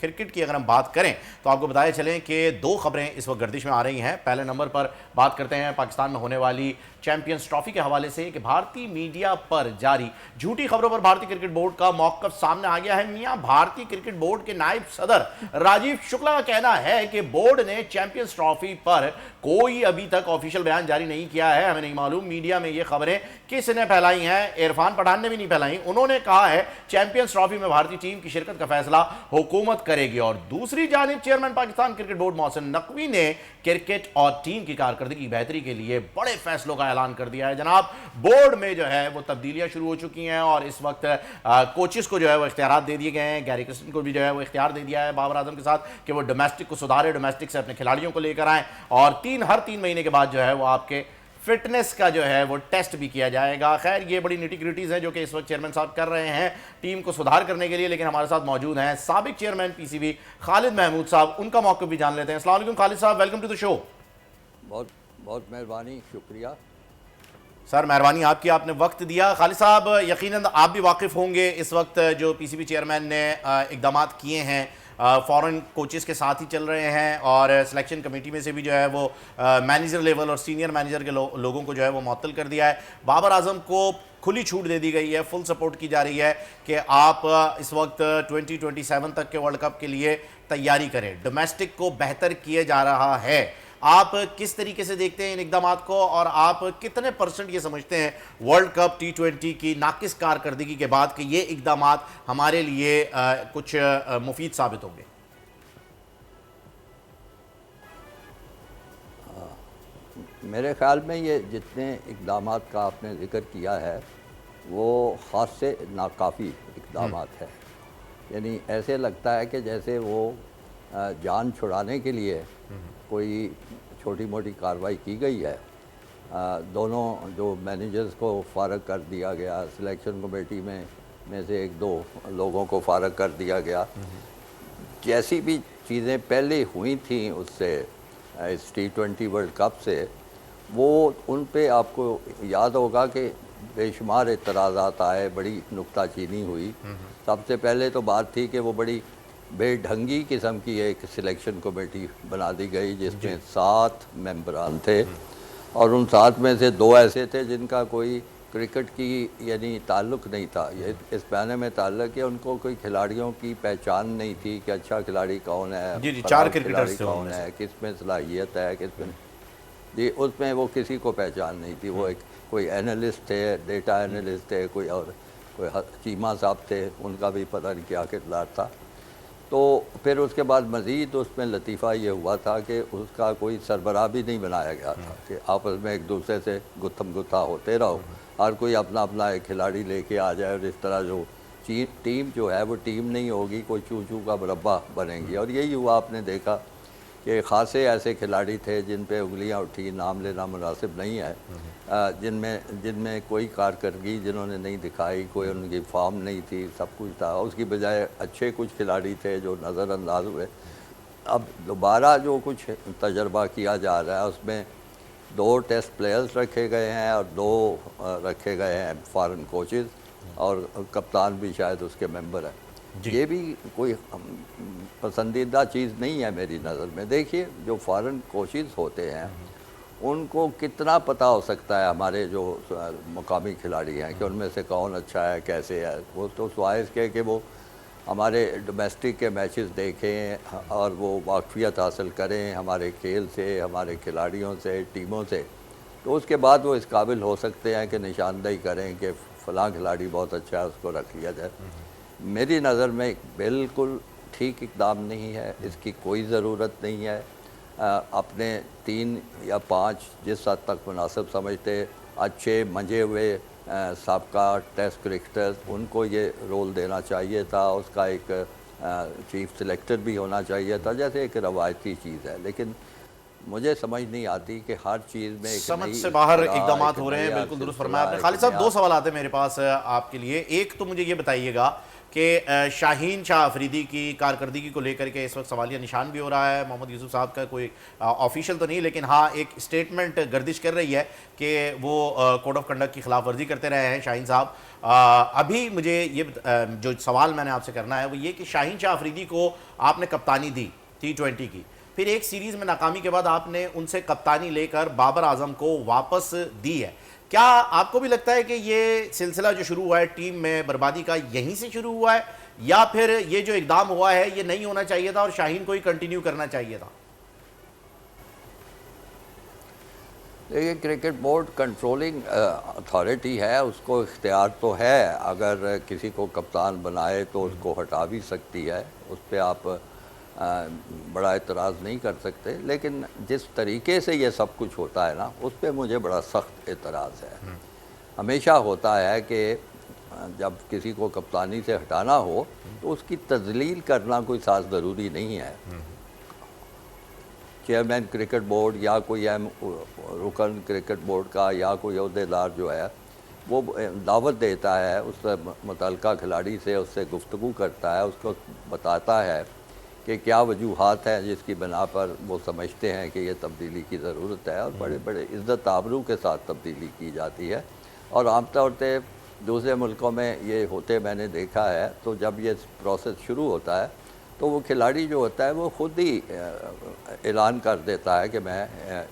Cricket کی اگر ہم بات کریں تو آپ کو بتایا چلیں کہ دو خبریں اس وقت گردش میں آ رہی ہیں. پہلے نمبر پر بات کرتے ہیں پاکستان میں ہونے والی چیمپئنز ٹرافی کے حوالے سے کہ بھارتی میڈیا پر جاری جھوٹی خبروں پر بھارتی کرکٹ بورڈ کا موقف سامنے آ گیا ہے. میاں بھارتی کرکٹ بورڈ کے نائب صدر راجیو شکلا کا کہنا ہے کہ بورڈ نے چیمپئنز ٹرافی پر کوئی ابھی تک آفیشیل بیان جاری نہیں کیا ہے. ہمیں نہیں معلوم میڈیا میں یہ خبریں کس نے پھیلائی ہیں. عرفان پٹھان نے بھی نہیں پھیلائی. انہوں نے کہا ہے چیمپئنز ٹرافی میں بھارتی ٹیم کی شرکت کا فیصلہ حکومت کرے گی. اور دوسری جانب chairman Pakistan cricket board Mohsin Naqvi نے کرکٹ اور ٹیم کی کارکردگی کی بہتری کے لیے بڑے فیصلوں کا اعلان کر دیا ہے. جناب بورڈ میں جو ہے وہ تبدیلیاں شروع ہو چکی ہیں اور اس وقت کوچز کو جو ہے وہ اختیارات دے دیے گئے ہیں. گیری کرسٹن کو بھی جو ہے وہ اختیار دے دیا ہے بابر اعظم کے ساتھ کہ وہ ڈومیسٹک کو سدھارے, ڈومیسٹک سے اپنے کھلاڑیوں کو لے کر آئیں اور ہر 3 مہینے کے بعد جو ہے وہ آپ کے فٹنس کا جو ہے وہ ٹیسٹ بھی کیا جائے گا. خیر یہ بڑی نیٹی گریٹیز ہیں جو کہ اس وقت چیئرمین صاحب کر رہے ہیں ٹیم کو سدھار کرنے کے لیے. لیکن ہمارے ساتھ موجود ہیں سابق چیئرمین پی سی بی خالد محمود صاحب, ان کا موقف بھی جان لیتے ہیں. السلام علیکم خالد صاحب, ویلکم ٹو دی شو. بہت بہت مہربانی, شکریہ سر. مہربانی آپ کی, آپ نے وقت دیا. خالد صاحب یقیناً آپ بھی واقف ہوں گے اس وقت جو پی سی بی چیئرمین نے اقدامات کیے ہیں فورن کوچز کے ساتھ ہی چل رہے ہیں اور سلیکشن کمیٹی میں سے بھی جو ہے وہ مینیجر لیول اور سینئر مینیجر کے لوگوں کو جو ہے وہ معطل کر دیا ہے. بابر اعظم کو کھلی چھوٹ دے دی گئی ہے, فل سپورٹ کی جا رہی ہے کہ آپ اس وقت 2027 تک کے ورلڈ کپ کے لیے تیاری کریں. ڈومیسٹک کو بہتر کیا جا رہا ہے. آپ کس طریقے سے دیکھتے ہیں ان اقدامات کو اور آپ کتنے پرسنٹ یہ سمجھتے ہیں ورلڈ کپ T20 کی ناقص کارکردگی کے بعد کہ یہ اقدامات ہمارے لیے کچھ مفید ثابت ہوں گے؟ میرے خیال میں یہ جتنے اقدامات کا آپ نے ذکر کیا ہے وہ خاص سے ناکافی اقدامات ہیں. یعنی ایسے لگتا ہے کہ جیسے وہ جان چھڑانے کے لیے کوئی چھوٹی موٹی کارروائی کی گئی ہے. دونوں جو مینیجرز کو فارغ کر دیا گیا, سلیکشن کمیٹی میں سے 1-2 لوگوں کو فارغ کر دیا گیا. جیسی بھی چیزیں پہلے ہوئی تھیں اس سے اس T20 ورلڈ کپ سے, وہ ان پہ آپ کو یاد ہوگا کہ بے شمار اعتراضات آئے, بڑی نکتہ چینی ہوئی. سب سے پہلے تو بات تھی کہ وہ بڑی بے ڈھنگی قسم کی ایک سلیکشن کمیٹی بنا دی گئی جس میں 7 ممبران تھے اور ان 7 میں سے 2 ایسے تھے جن کا کوئی کرکٹ کی یعنی تعلق نہیں تھا. یہ اس معنی میں تعلق ہے ان کو کوئی کھلاڑیوں کی پہچان نہیں تھی کہ اچھا کھلاڑی کون ہے, 4 کھلاڑی کون ہے, کس میں صلاحیت ہے, کس میں جی, اس میں وہ کسی کو پہچان نہیں تھی. وہ ایک کوئی اینالسٹ تھے, ڈیٹا اینالسٹ تھے, کوئی چیمہ صاحب تھے, ان کا بھی پتہ نہیں کیا کردار تھا. تو پھر اس کے بعد مزید اس میں لطیفہ یہ ہوا تھا کہ اس کا کوئی سربراہ بھی نہیں بنایا گیا تھا کہ آپس میں ایک دوسرے سے گتھم گتھا ہوتے رہو, ہر کوئی اپنا اپنا ایک کھلاڑی لے کے آ جائے اور اس طرح جو ٹیم جو ہے وہ ٹیم نہیں ہوگی, کوئی چو چو کا مربع بنے گی. اور یہی ہوا, آپ نے دیکھا کہ خاصے ایسے کھلاڑی تھے جن پہ انگلیاں اٹھی, نام لینا مناسب نہیں ہے, جن میں کوئی کارکردگی جنہوں نے نہیں دکھائی, کوئی ان کی فارم نہیں تھی, سب کچھ تھا. اس کی بجائے اچھے کچھ کھلاڑی تھے جو نظر انداز ہوئے. اب دوبارہ جو کچھ تجربہ کیا جا رہا ہے اس میں 2 ٹیسٹ پلیئرز رکھے گئے ہیں اور 2 رکھے گئے ہیں فارن کوچز, اور کپتان بھی شاید اس کے ممبر ہیں. یہ بھی کوئی پسندیدہ چیز نہیں ہے میری نظر میں. دیکھیے جو فارن کوچز ہوتے ہیں ان کو کتنا پتہ ہو سکتا ہے ہمارے جو مقامی کھلاڑی ہیں کہ ان میں سے کون اچھا ہے, کیسے ہے. وہ تو سوائے اس کے کہ وہ ہمارے ڈومیسٹک کے میچز دیکھیں اور وہ واقفیت حاصل کریں ہمارے کھیل سے, ہمارے کھلاڑیوں سے, ٹیموں سے, تو اس کے بعد وہ اس قابل ہو سکتے ہیں کہ نشاندہی کریں کہ فلاں کھلاڑی بہت اچھا ہے, اس کو رکھ لیا جائے. میری نظر میں بالکل ٹھیک اقدام نہیں ہے, اس کی کوئی ضرورت نہیں ہے. اپنے 3 یا 5 جس حد تک مناسب سمجھتے اچھے منجے ہوئے سابقہ ٹیسٹ کرکٹرز, ان کو یہ رول دینا چاہیے تھا. اس کا ایک چیف سلیکٹر بھی ہونا چاہیے تھا, جیسے ایک روایتی چیز ہے. لیکن مجھے سمجھ نہیں آتی کہ ہر چیز میں ایک سمجھ نئی سے باہر اختراع، اقدامات ایک ہو رہے ہیں، نیا بالکل درست سلسلہ، فرمایا آپ نے۔ ایک خالد صاحب نیا دو سوالات ہیں میرے پاس آپ کے لیے۔ ایک تو مجھے یہ بتائیے گا کہ شاہین شاہ افریدی کی کارکردگی کو لے کر کے اس وقت سوالیہ نشان بھی ہو رہا ہے۔ محمد یوسف صاحب کا کوئی آفیشیل تو نہیں، لیکن ہاں ایک اسٹیٹمنٹ گردش کر رہی ہے کہ وہ کوڈ آف کنڈکٹ کی خلاف ورزی کرتے رہے ہیں شاہین صاحب۔ ابھی مجھے یہ جو سوال میں نے آپ سے کرنا ہے وہ یہ کہ شاہین شاہ افریدی کو آپ نے کپتانی دی T20 کی، پھر ایک سیریز میں ناکامی کے بعد آپ نے ان سے کپتانی لے کر بابر اعظم کو واپس دی ہے۔ کیا آپ کو بھی لگتا ہے کہ یہ سلسلہ جو شروع ہوا ہے ٹیم میں بربادی کا یہیں سے شروع ہوا ہے، یا پھر یہ جو اقدام ہوا ہے یہ نہیں ہونا چاہیے تھا اور شاہین کو ہی کنٹینیو کرنا چاہیے تھا؟ دیکھیے کرکٹ بورڈ کنٹرولنگ اتھارٹی ہے، اس کو اختیار تو ہے، اگر کسی کو کپتان بنائے تو اس کو ہٹا بھی سکتی ہے، اس پہ آپ بڑا اعتراض نہیں کر سکتے، لیکن جس طریقے سے یہ سب کچھ ہوتا ہے نا اس پہ مجھے بڑا سخت اعتراض ہے۔ ہمیشہ ہوتا ہے کہ جب کسی کو کپتانی سے ہٹانا ہو تو اس کی تذلیل کرنا کوئی ساز ضروری نہیں ہے۔ چیئرمین کرکٹ بورڈ یا کوئی اہم رکن کرکٹ بورڈ کا یا کوئی عہدیدار جو ہے وہ دعوت دیتا ہے اس متعلقہ کھلاڑی سے، اس سے گفتگو کرتا ہے، اس کو بتاتا ہے کہ کیا وجوہات ہیں جس کی بنا پر وہ سمجھتے ہیں کہ یہ تبدیلی کی ضرورت ہے، اور بڑے بڑے عزت آبرو کے ساتھ تبدیلی کی جاتی ہے۔ اور عام طور پہ دوسرے ملکوں میں یہ ہوتے میں نے دیکھا ہے، تو جب یہ پروسیس شروع ہوتا ہے تو وہ کھلاڑی جو ہوتا ہے وہ خود ہی اعلان کر دیتا ہے کہ میں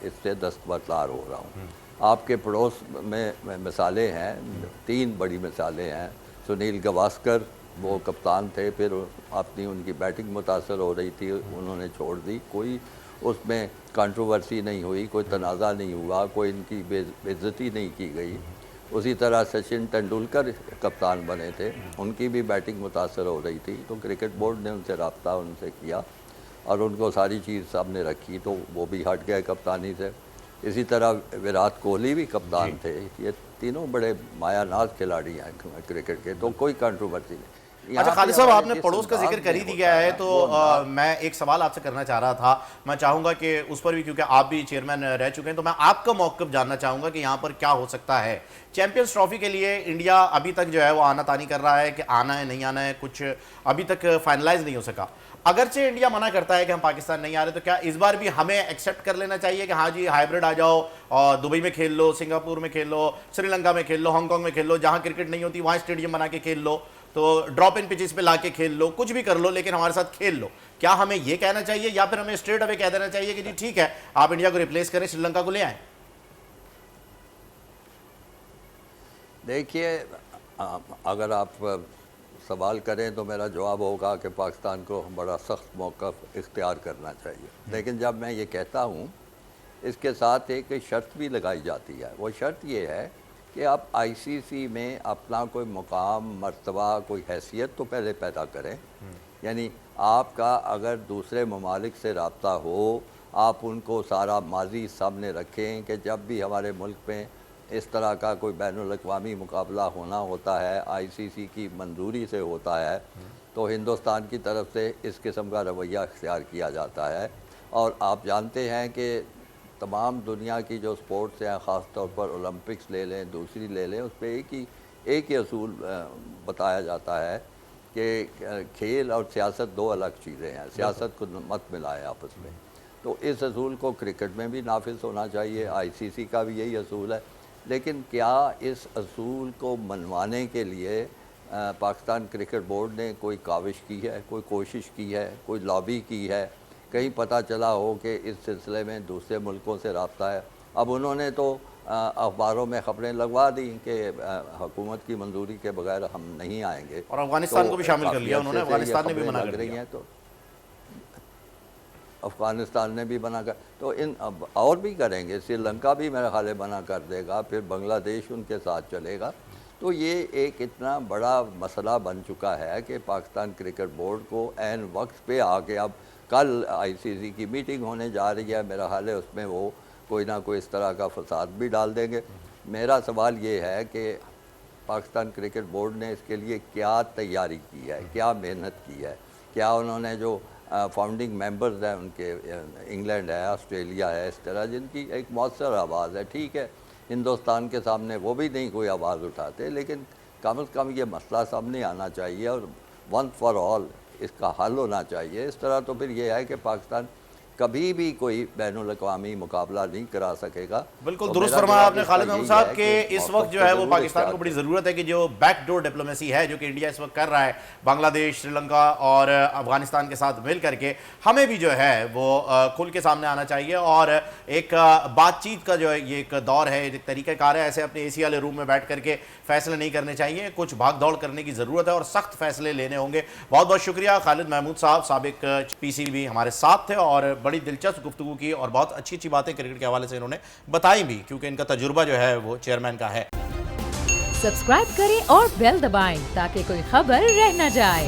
اس سے دستبردار ہو رہا ہوں۔ آپ کے پڑوس میں مثالیں ہیں، 3 بڑی مثالیں ہیں۔ سنیل گواسکر وہ کپتان تھے، پھر اپنی ان کی بیٹنگ متاثر ہو رہی تھی، انہوں نے چھوڑ دی، کوئی اس میں کنٹروورسی نہیں ہوئی، کوئی تنازع نہیں ہوا، کوئی ان کی بے عزتی نہیں کی گئی۔ اسی طرح سچن ٹنڈولکر کپتان بنے تھے، ان کی بھی بیٹنگ متاثر ہو رہی تھی، تو کرکٹ بورڈ نے ان سے رابطہ ان سے کیا اور ان کو ساری چیز سامنے رکھی، تو وہ بھی ہٹ گئے کپتانی سے۔ اسی طرح وراٹ کوہلی بھی کپتان تھے، یہ تینوں بڑے مایا ناز کھلاڑی ہیں کرکٹ کے، تو کوئی کنٹروورسی نہیں۔ اچھا خالد صاحب، آپ نے پڑوس کا ذکر کر ہی دیا ہے تو میں ایک سوال آپ سے کرنا چاہ رہا تھا، میں چاہوں گا کہ اس پر بھی، کیونکہ آپ بھی چیئرمین رہ چکے ہیں، تو میں آپ کا موقف جاننا چاہوں گا کہ یہاں پر کیا ہو سکتا ہے۔ چیمپئنز ٹرافی کے لیے انڈیا ابھی تک جو ہے وہ آنا تانی کر رہا ہے کہ آنا ہے نہیں آنا ہے، کچھ ابھی تک فائنلائز نہیں ہو سکا۔ اگرچہ انڈیا منع کرتا ہے کہ ہم پاکستان نہیں آ رہے، تو کیا اس بار بھی ہمیں ایکسیپٹ کر لینا چاہیے کہ ہاں جی ہائیبرڈ آ جاؤ، اور دبئی میں کھیل لو، سنگاپور میں کھیل لو، سری لنکا میں کھیل لو، ہانگ کانگ میں کھیل لو، جہاں کرکٹ نہیں ہوتی وہاں اسٹیڈیم بنا کے کھیل لو، تو ڈراپ ان پچز پہ لا کے کھیل لو، کچھ بھی کر لو لیکن ہمارے ساتھ کھیل لو؟ کیا ہمیں یہ کہنا چاہیے، یا پھر ہمیں اسٹریٹ اوے کہہ دینا چاہیے کہ جی ٹھیک ہے آپ انڈیا کو ریپلیس کریں، سری لنکا کو لے آئیں؟ دیکھیے اگر آپ سوال کریں تو میرا جواب ہوگا کہ پاکستان کو بڑا سخت موقف اختیار کرنا چاہیے، لیکن جب میں یہ کہتا ہوں اس کے ساتھ ایک شرط بھی لگائی جاتی ہے۔ وہ شرط یہ ہے کہ آپ آئی سی سی میں اپنا کوئی مقام، مرتبہ، کوئی حیثیت تو پہلے پیدا کریں۔ یعنی آپ کا اگر دوسرے ممالک سے رابطہ ہو، آپ ان کو سارا ماضی سامنے رکھیں کہ جب بھی ہمارے ملک میں اس طرح کا کوئی بین الاقوامی مقابلہ ہونا ہوتا ہے، آئی سی سی کی منظوری سے ہوتا ہے، تو ہندوستان کی طرف سے اس قسم کا رویہ اختیار کیا جاتا ہے۔ اور آپ جانتے ہیں کہ تمام دنیا کی جو سپورٹس ہیں، خاص طور پر اولمپکس لے لیں، دوسری لے لیں، اس پہ ایک ہی اصول بتایا جاتا ہے کہ کھیل اور سیاست 2 الگ چیزیں ہیں، سیاست کو مت ملائیں آپس میں۔ تو اس اصول کو کرکٹ میں بھی نافذ ہونا چاہیے، آئی سی سی کا بھی یہی اصول ہے۔ لیکن کیا اس اصول کو منوانے کے لیے پاکستان کرکٹ بورڈ نے کوئی کاوش کی ہے، کوئی کوشش کی ہے، کوئی لابی کی ہے؟ کہیں پتہ چلا ہو کہ اس سلسلے میں دوسرے ملکوں سے رابطہ ہے؟ اب انہوں نے تو اخباروں میں خبریں لگوا دیں کہ حکومت کی منظوری کے بغیر ہم نہیں آئیں گے، اور افغانستان کو بھی شامل کر لیا انہوں نے، کافی عرصے سے یہ افغانستان نے بھی خبریں منع لگ کر رہی دیا۔ ہیں، تو افغانستان نے بھی منع کر، تو اور بھی کریں گے، سری لنکا بھی میرا خیال ہے منع کر دے گا، پھر بنگلہ دیش ان کے ساتھ چلے گا۔ تو یہ ایک اتنا بڑا مسئلہ بن چکا ہے کہ پاکستان کرکٹ بورڈ کو عین وقت پہ آ کے، اب کل آئی سی سی کی میٹنگ ہونے جا رہی ہے، میرا خیال ہے اس میں وہ کوئی نہ کوئی اس طرح کا فساد بھی ڈال دیں گے۔ میرا سوال یہ ہے کہ پاکستان کرکٹ بورڈ نے اس کے لیے کیا تیاری کی ہے، کیا محنت کی ہے؟ کیا انہوں نے جو فاؤنڈنگ ممبرز ہیں ان کے، انگلینڈ ہے، آسٹریلیا ہے، اس طرح جن کی ایک مؤثر آواز ہے. ٹھیک ہے ہندوستان کے سامنے وہ بھی نہیں کوئی آواز اٹھاتے، لیکن کم از کم یہ مسئلہ سامنے آنا چاہیے اور ون فار آل اس کا حل ہونا چاہیے. اس طرح تو پھر یہ ہے کہ پاکستان کبھی بھی کوئی بین الاقوامی مقابلہ نہیں کرا سکے گا. بالکل تو درست میرا فرمایا جواب آپ نے اس کا خالد محمود یہی صاحب ہے کہ اس موقف وقت جو کو ہے وہ ضرور پاکستان کو اختیار بڑی کریں. ضرورت ہے کہ جو بیک ڈور ڈپلومیسی ہے جو کہ انڈیا اس وقت کر رہا ہے بنگلہ دیش، سری لنکا اور افغانستان کے ساتھ مل کر کے، ہمیں بھی جو ہے وہ کھل کے سامنے آنا چاہیے اور ایک بات چیت کا جو ہے یہ ایک دور ہے، ایک طریقہ کار ہے. ایسے اپنے اے سی والے روم میں بیٹھ کر کے فیصلے نہیں کرنے چاہیے، کچھ بھاگ دوڑ کرنے کی ضرورت ہے اور سخت فیصلے لینے ہوں گے. بہت بہت شکریہ خالد محمود صاحب، سابق پی سی بھی ہمارے ساتھ تھے اور بڑی دلچسپ گفتگو کی اور بہت اچھی اچھی باتیں کرکٹ کے حوالے سے انہوں نے بتائی بھی، کیونکہ ان کا تجربہ جو ہے وہ چیئرمین کا ہے. سبسکرائب کریں اور بیل دبائیں تاکہ کوئی خبر رہ نہ جائے.